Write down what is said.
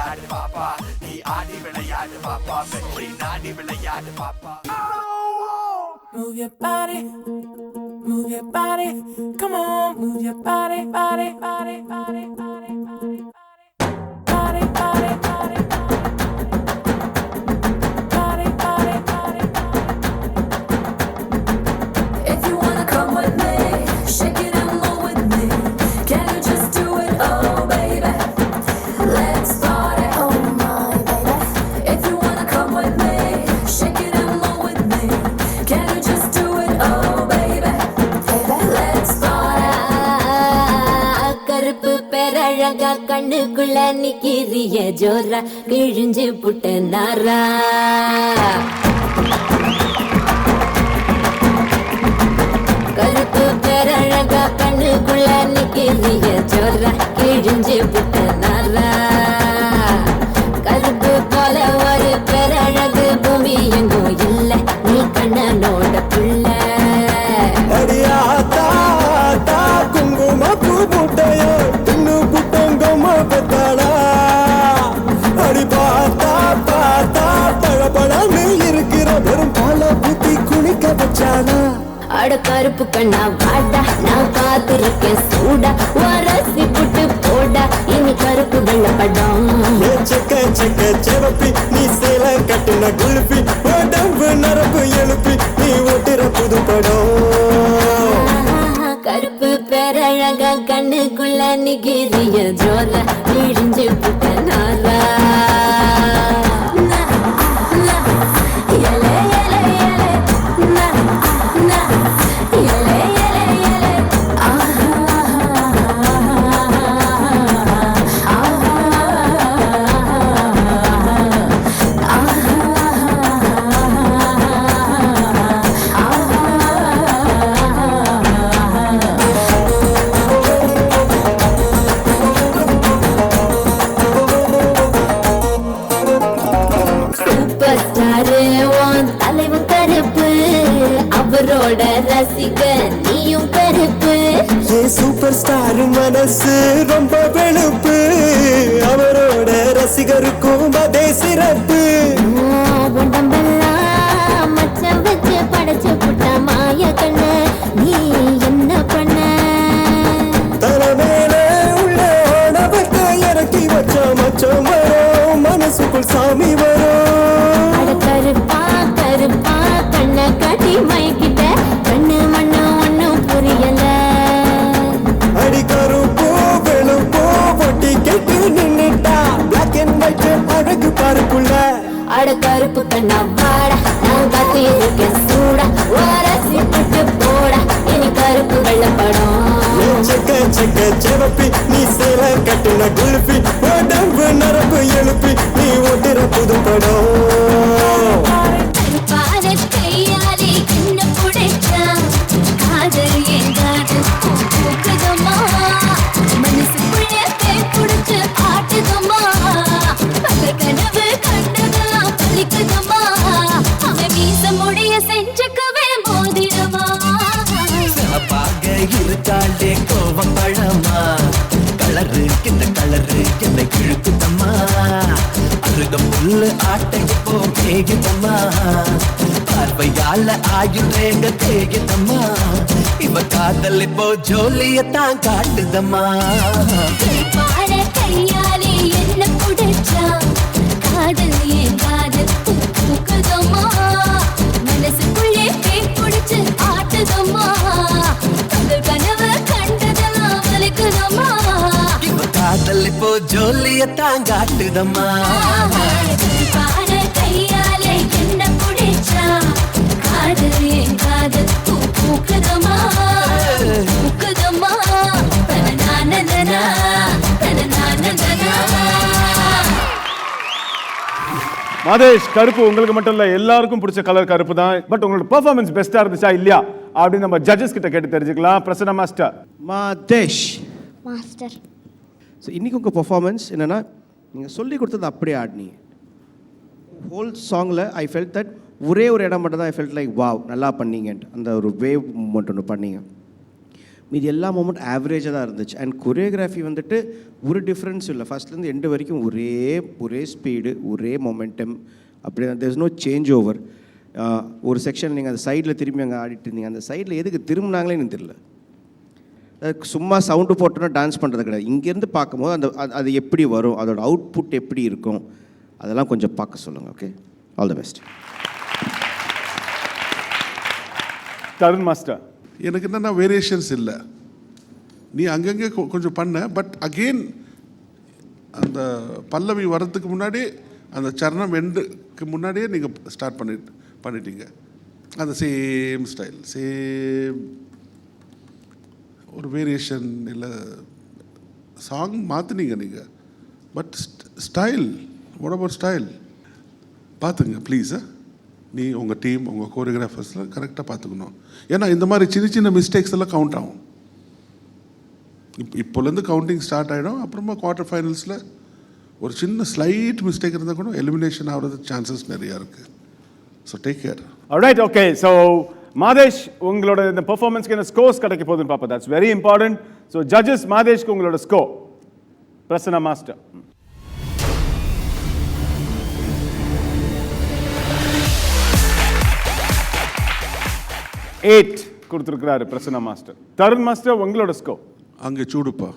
விளையாடு பாப்பா நீ ஆடி விளையாடு பாப்பா வெற்றி நாடி விளையாடு பாப்பா. Move your body, move your body, come on, move your body, body, body, body, body, body, body, body, body, body, body, body. If you wanna come with me, shake it and move with me. Can you just do it, oh baby? Let's party, oh my baby. If you wanna come with me, shake it and move with me. Can you just do it, oh baby? Let's party. கருப்பு பேரழகா கண்ணுக்குள்ள நிக்கிறிய ஜோரா கிழிஞ்சு புட்ட நாரா கருப்பு பேரழகா கண்ணுக்குள்ள நிக்கிறிய ஜோரா கிழிஞ்சு புட்ட நாரா கருப்பு போல ஒரு பேரழகு பூமி எங்கும் இல்ல நீ கண்ணனோட புள்ள குங்கும பூ முட்டையோ தின்னு புட்டங்கம்மா பெத்தாளா அடி பார்த்தா பார்த்தா பழப்பழன்னு இருக்கிற வெறும் பால புத்தி குளிக்க வச்சானா அட கருப்பு கண்ணா வாடா நான் காத்திருக்கேன் சூடா வரசி புட்டு போடா இனி கருப்பு வெள்ளப்படம் செக்க செக்க செவப்பி நீ சேல கட்டின குழுப்பி உடம்பு நரம்பு எழுப்பி நீ ஓட்டுற புது படம் கருப்பு பேரழகா கண்ணுக்குள்ள நிகிரிய ஜோர கிழிஞ்சு புட்ட நாரா அவரோட ரசிக நீயும் கருப்பு சூப்பர் ஸ்டார் மனசு ரொம்ப வெளுப்பு அவரோட ரசிகருக்கும் அதே சிறப்பு உடம்பெல்லாம் மச்சம் வச்சு படைச்சு புட்ட மாய கண்ணு நீ என்ன பண்ண தலைமையில உள்ள ஆடவத்தை இறக்கி வச்ச மச்சம் வரும் மனசுக்குள் சாமி வரும் கருப்பா கருப்பா கண்ண காட்டி மயக்கிட்ட கண்ணு மண்ணு ஒண்ணும் புரியல அடி கருப்போ வெளுப்போ பொட்டி கெட்டு நின்னுட்டா பிளாக் அண்ட் ஒயிட் அழகு பார்க்குள்ள அட கருப்பு கண்ணா வாடா நான் காத்தி இருக்கேன் சூடா வரசி புட்டு போடா இனி கருப்பு வெள்ளப்படம் செக்க செக்க செவப்பி நீ சேல கட்டின குழுப்பி உடம்பு நரம்பு எழுப்பி நீ ஓட்டுற புது படம் கருப்பான கையாலே என்ன புடைச்சா காதல் எங்காது பூக்குதம்மா மனசுக்குள்ள பேர் புடிச்சு ஆட்டுதம்மா பல கனவு கண்டதெல்லாம் பலிக்குதம்மா அவன் வீச முடிய செஞ்சுக்கவே மோதிரமா சிறப்பாக இருக்காளே கோவம் பழமா கலரு இந்த கலரு என்னை கிழக்குதம்மா அருக புல்லு ஆட்டை போ கேகுதம்மா பார்வையால ஆயுதேங்க தேகுதம்மா இவ காதல் இப்போ ஜோலியத்தான் காட்டுதம்மா கருப்பான கையாலே என்ன புடைச்சா காதல் என் காதல் பூக்குதம்மா மனசுக்குள்ளே பேர் புடிச்சு ஆட்டுதம்மா பகல் கனவு கண்டதெல்லாம் வலிக்குதம்மா இவ காதல் இப்போ ஜோலியத்தான் காட்டுதம்மா கருப்பான கையாலே என்ன புடைச்சா காதல் என் காதல் பூக்குதம்மா பூக்குதம்மா தனநானந்தனா தனநானந்தனா. மாதேஷ், கருப்பு உங்களுக்கு மட்டும் இல்ல எல்லாருக்கும் பிடிச்ச கலர் கருப்பு தான். பட் உங்களோட பெர்ஃபார்மன்ஸ் பெஸ்டா இருந்துச்சா இல்லையா அப்படின்னு நம்ம ஜட்ஜஸ் கிட்ட கேட்டு தெரிஞ்சுக்கலாம். Prasanna master. Madhesh master, so இன்றைக்கி உங்கள் பெர்ஃபார்மன்ஸ் என்னென்னா நீங்கள் சொல்லி கொடுத்தது அப்படியே ஆடினீங்க. ஹோல் சாங்கில் ஐ ஃபெல்ட் தட் ஒரே ஒரு இடம் மட்டும் தான் ஐ ஃபெல்ட் லைக் வாவ் நல்லா பண்ணீங்கன்ட்டு அந்த ஒரு வேவ் மூமெண்ட் ஒன்று பண்ணீங்க. மீதி எல்லா மூமெண்ட் ஆவரேஜாக தான் இருந்துச்சு. அண்ட் கொரியோகிராஃபி வந்துட்டு ஒரு டிஃப்ரென்ஸும் இல்லை. ஃபஸ்ட்லேருந்து எண்டு வரைக்கும் ஒரே ஸ்பீடு, ஒரே மொமெண்டம், அப்படி there is no change over. ஒரு செக்ஷன் நீங்கள் அந்த சைடில் திரும்பி அங்கே ஆடிட்டு இருந்தீங்க, அந்த சைடில் எதுக்கு திரும்பினாங்களே எனக்கு தெரியல. சும்மா சவுண்டு போட்டோன்னா டான்ஸ் பண்ணுறது கிடையாது. இங்கேருந்து பார்க்கும்போது அது எப்படி வரும், அதோட அவுட்புட் எப்படி இருக்கும், அதெல்லாம் கொஞ்சம் பார்க்க சொல்லுங்கள். Okay, all the best. Tarun master, எனக்கு என்னென்னா வேரியேஷன்ஸ் இல்லை. நீ அங்கங்கே கொஞ்சம் பண்ண, பட் அகெயின் அந்த பல்லவி வர்றதுக்கு முன்னாடி அந்த சரணம் எண்டுக்கு முன்னாடியே நீங்கள் ஸ்டார்ட் பண்ணிட்டீங்க. அந்த சேம் ஸ்டைல், சேம் ஒரு வேரியேஷன் இல்லை. சாங் மாற்றினீங்க நீங்கள், but style, what about style பார்த்துங்க ப்ளீஸ். நீ உங்கள் டீம், உங்கள் கோரியோகிராஃபர்ஸில் கரெக்டாக பார்த்துக்கணும். ஏன்னா இந்த மாதிரி சின்ன சின்ன மிஸ்டேக்ஸ் எல்லாம் கவுண்ட் ஆகும். இப்போலேருந்து கவுண்டிங் ஸ்டார்ட் ஆகிடும். அப்புறமா குவார்ட்டர் ஃபைனல்ஸில் ஒரு சின்ன ஸ்லைட் மிஸ்டேக் இருந்தால் கூட எலிமினேஷன் ஆகிறது சான்சஸ் நிறையா இருக்குது. So take care. Alright, okay. So Madhesh, உங்களோட இந்த பெர்ஃபார்மன்ஸ்க்கு என்ன ஸ்கோர்ஸ் கிடைக்க போகுதுன்னு பார்ப்போம். That's very important. So judges, மாதேஷ்க்கு உங்களோட ஸ்கோர். பிரசன்னா மாஸ்டர். 8 கொடுத்துருக்கிறாரு பிரசன்னா மாஸ்டர். தருண் மாஸ்டர், உங்களோட ஸ்கோர். அங்கே சூடுப்பா.